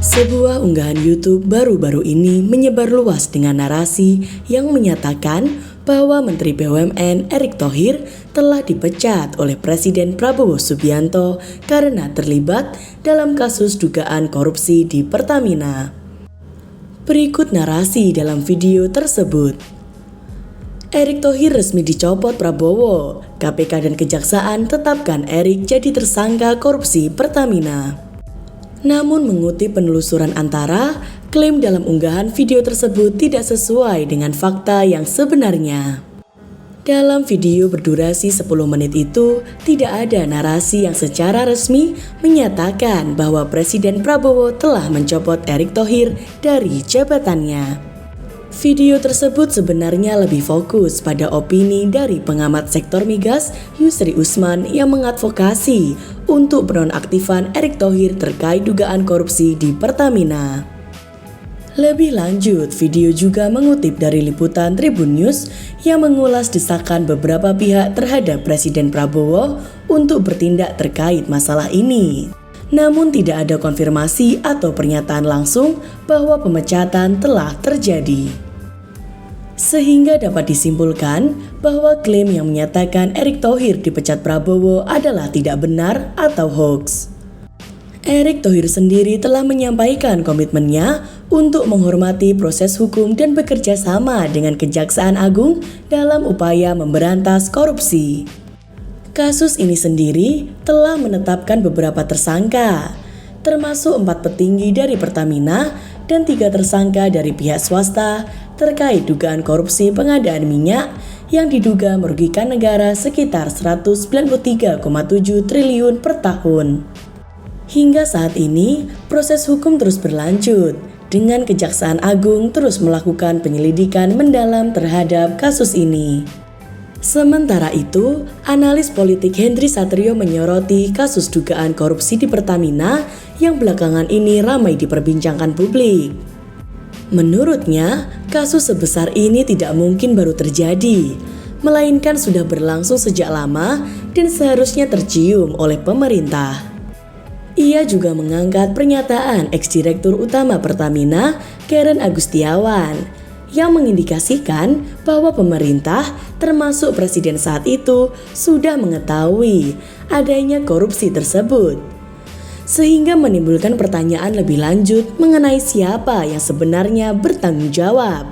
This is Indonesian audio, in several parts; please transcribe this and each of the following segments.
Sebuah unggahan YouTube baru-baru ini menyebar luas dengan narasi yang menyatakan bahwa Menteri BUMN Erick Thohir telah dipecat oleh Presiden Prabowo Subianto karena terlibat dalam kasus dugaan korupsi di Pertamina. Berikut narasi dalam video tersebut. Erick Thohir resmi dicopot Prabowo. KPK dan Kejaksaan tetapkan Erick jadi tersangka korupsi Pertamina. Namun mengutip penelusuran Antara, klaim dalam unggahan video tersebut tidak sesuai dengan fakta yang sebenarnya. Dalam video berdurasi 10 menit itu, tidak ada narasi yang secara resmi menyatakan bahwa Presiden Prabowo telah mencopot Erick Thohir dari jabatannya. Video tersebut sebenarnya lebih fokus pada opini dari pengamat sektor migas Yusri Usman yang mengadvokasi untuk penonaktifan Erick Thohir terkait dugaan korupsi di Pertamina. Lebih lanjut, video juga mengutip dari liputan Tribun News yang mengulas desakan beberapa pihak terhadap Presiden Prabowo untuk bertindak terkait masalah ini. Namun tidak ada konfirmasi atau pernyataan langsung bahwa pemecatan telah terjadi. Sehingga dapat disimpulkan bahwa klaim yang menyatakan Erick Thohir dipecat Prabowo adalah tidak benar atau hoax. Erick Thohir sendiri telah menyampaikan komitmennya untuk menghormati proses hukum dan bekerja sama dengan Kejaksaan Agung dalam upaya memberantas korupsi. Kasus ini sendiri telah menetapkan beberapa tersangka, termasuk 4 petinggi dari Pertamina dan 3 tersangka dari pihak swasta terkait dugaan korupsi pengadaan minyak yang diduga merugikan negara sekitar 193,7 triliun per tahun. Hingga saat ini, proses hukum terus berlanjut dengan Kejaksaan Agung terus melakukan penyelidikan mendalam terhadap kasus ini. Sementara itu, analis politik Hendry Satrio menyoroti kasus dugaan korupsi di Pertamina yang belakangan ini ramai diperbincangkan publik. Menurutnya, kasus sebesar ini tidak mungkin baru terjadi, melainkan sudah berlangsung sejak lama dan seharusnya tercium oleh pemerintah. Ia juga mengangkat pernyataan ex-direktur utama Pertamina, Karen Agustiawan, yang mengindikasikan bahwa pemerintah termasuk presiden saat itu sudah mengetahui adanya korupsi tersebut. Sehingga menimbulkan pertanyaan lebih lanjut mengenai siapa yang sebenarnya bertanggung jawab.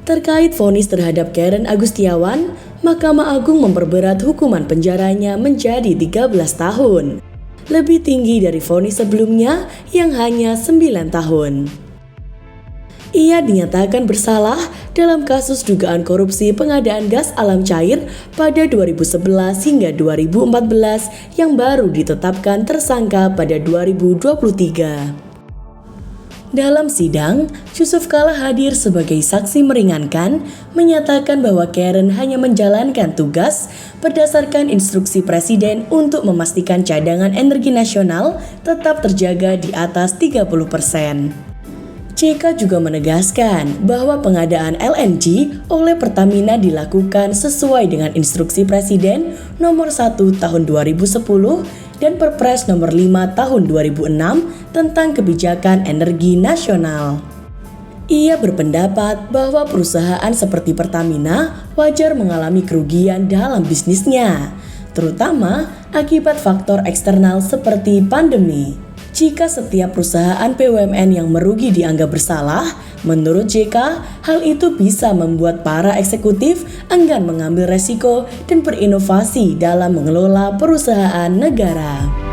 Terkait vonis terhadap Karen Agustiawan, Mahkamah Agung memperberat hukuman penjaranya menjadi 13 tahun. Lebih tinggi dari vonis sebelumnya yang hanya 9 tahun. Ia dinyatakan bersalah dalam kasus dugaan korupsi pengadaan gas alam cair pada 2011 hingga 2014 yang baru ditetapkan tersangka pada 2023. Dalam sidang, Yusuf Kala hadir sebagai saksi meringankan, menyatakan bahwa Karen hanya menjalankan tugas berdasarkan instruksi Presiden untuk memastikan cadangan energi nasional tetap terjaga di atas 30%. JK juga menegaskan bahwa pengadaan LNG oleh Pertamina dilakukan sesuai dengan instruksi Presiden nomor 1 tahun 2010 dan Perpres nomor 5 tahun 2006 tentang kebijakan energi nasional. Ia berpendapat bahwa perusahaan seperti Pertamina wajar mengalami kerugian dalam bisnisnya, terutama akibat faktor eksternal seperti pandemi. Jika setiap perusahaan BUMN yang merugi dianggap bersalah, menurut JK, hal itu bisa membuat para eksekutif enggan mengambil resiko dan berinovasi dalam mengelola perusahaan negara.